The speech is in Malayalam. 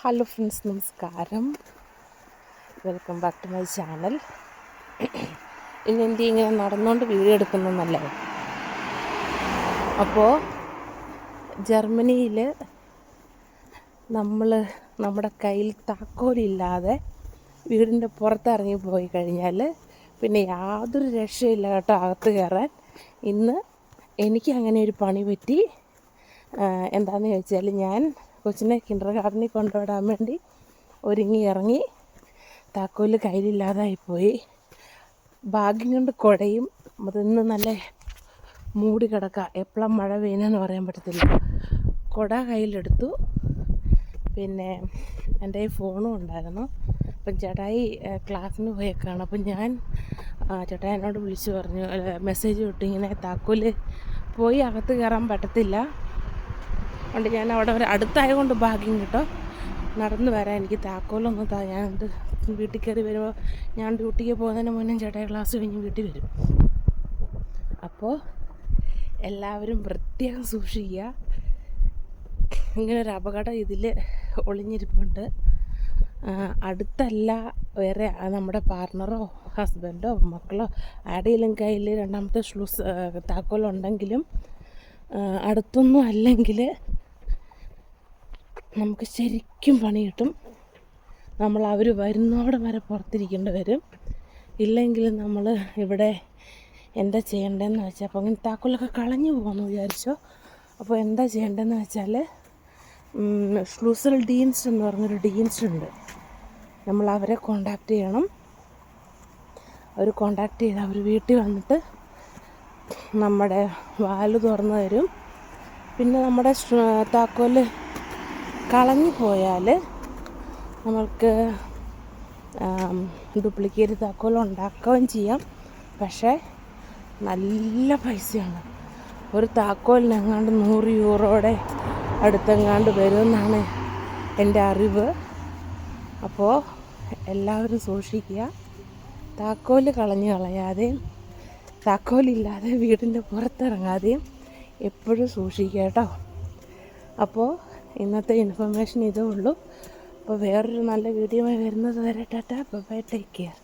ഹലോ ഫ്രണ്ട്സ്, നമസ്കാരം. Welcome back to my channel. ഇന്നെന്തി ഇങ്ങനെ നടന്നുകൊണ്ട് വീഡിയോ എടുക്കുന്നതല്ലേ. അപ്പോൾ ജർമ്മനിയിൽ നമ്മുടെ കയ്യിൽ താക്കോലില്ലാതെ വീടിൻ്റെ പുറത്തിറങ്ങി പോയി കഴിഞ്ഞാൽ പിന്നെ യാതൊരു രക്ഷയില്ല കേട്ടോ അകത്ത് കയറാൻ. ഇന്ന് എനിക്ക് അങ്ങനെ ഒരു പണി പറ്റി. എന്താണെന്ന് ചോദിച്ചാൽ, ഞാൻ കൊച്ചിനെ കിൻഡർ ഗാർഡനിൽ കൊണ്ടുവിടാൻ വേണ്ടി ഒരുങ്ങി ഇറങ്ങി, താക്കോല് കയ്യിലില്ലാതായിപ്പോയി. ഭാഗ്യം കൊണ്ട് കുടയും, അതിന്ന് നല്ല മൂടി കിടക്കുക, എപ്പോഴും മഴ പെയ്യുന്നതെന്ന് പറയാൻ പറ്റത്തില്ല. കുട കയ്യിലെടുത്തു, പിന്നെ എൻ്റെ ഫോണും ഉണ്ടായിരുന്നു. അപ്പം ചേട്ടായി ക്ലാസ്സിന് പോയേക്കാണ്. അപ്പം ഞാൻ ചേട്ടായി എന്നോട് വിളിച്ചു പറഞ്ഞു, മെസ്സേജ് വിട്ടു, ഇങ്ങനെ താക്കോല് പോയി അകത്ത് കയറാൻ പറ്റത്തില്ല. അതുകൊണ്ട് ഞാൻ അവിടെ വരെ അടുത്തായതുകൊണ്ട് ഭാഗ്യം കേട്ടോ, നടന്നു വരാൻ എനിക്ക് താക്കോലൊന്നും ഞാൻ വീട്ടിൽ കയറി വരുമ്പോൾ, ഞാൻ ഡ്യൂട്ടിക്ക് പോകുന്നതിന് മുന്നേ ചേട്ടായി ക്ലാസ് കഴിഞ്ഞ് വീട്ടിൽ വരും. അപ്പോൾ എല്ലാവരും പ്രത്യേകം സൂക്ഷിക്കുക. ഇങ്ങനൊരു അപകടം ഇതിൽ ഒളിഞ്ഞിരിപ്പുണ്ട്. അടുത്തല്ല, വേറെ നമ്മുടെ പാർട്ണറോ ഹസ്ബൻഡോ മക്കളോ ആരുടെയെങ്കിലും കയ്യിൽ രണ്ടാമത്തെ താക്കോലുണ്ടെങ്കിലും അടുത്തൊന്നും അല്ലെങ്കിൽ നമുക്ക് ശരിക്കും പണി കിട്ടും. അവർ വരുന്നോടെ വരെ പുറത്തിരിക്കേണ്ടി വരും. ഇല്ലെങ്കിൽ നമ്മൾ ഇവിടെ എന്താ ചെയ്യേണ്ടതെന്ന് വെച്ചാൽ, അപ്പോൾ അങ്ങനെ താക്കോലൊക്കെ കളഞ്ഞു പോകുമെന്ന് വിചാരിച്ചോ. അപ്പോൾ എന്താ ചെയ്യേണ്ടതെന്ന് വെച്ചാൽ, ഷ്ലൂസൽ ഡീൻസ്റ്റ് എന്ന് പറഞ്ഞൊരു ഡീൻസ്റ്റ് ഉണ്ട്. നമ്മൾ അവരെ കോണ്ടാക്ട് ചെയ്യണം. അവർ കോണ്ടാക്ട് ചെയ്ത് അവർ വീട്ടിൽ വന്നിട്ട് നമ്മുടെ വാല് തുറന്നു തരും. പിന്നെ നമ്മുടെ താക്കോല് കളഞ്ഞു പോയാൽ നമുക്ക് ഡ്യൂപ്ലിക്കേറ്റ് താക്കോൽ ഉണ്ടാക്കുകയും ചെയ്യാം. പക്ഷേ നല്ല പൈസയാണ്. ഒരു താക്കോലിന് എങ്ങാണ്ട് 100 യൂറോയുടെ അടുത്തെങ്ങാണ്ട് വരുമെന്നാണ് എൻ്റെ അറിവ്. അപ്പോൾ എല്ലാവരും സൂക്ഷിക്കുക. താക്കോല് കളയാതെയും താക്കോലില്ലാതെ വീടിൻ്റെ പുറത്തിറങ്ങാതെയും എപ്പോഴും സൂക്ഷിക്കുക കേട്ടോ. അപ്പോൾ ഇന്നത്തെ ഇൻഫർമേഷൻ ഇതേ ഉള്ളൂ. അപ്പോൾ വേറൊരു നല്ല വീഡിയോ വരുന്നത് വരെ ടാറ്റാ, ബൈ, ടേക്ക് കെയർ.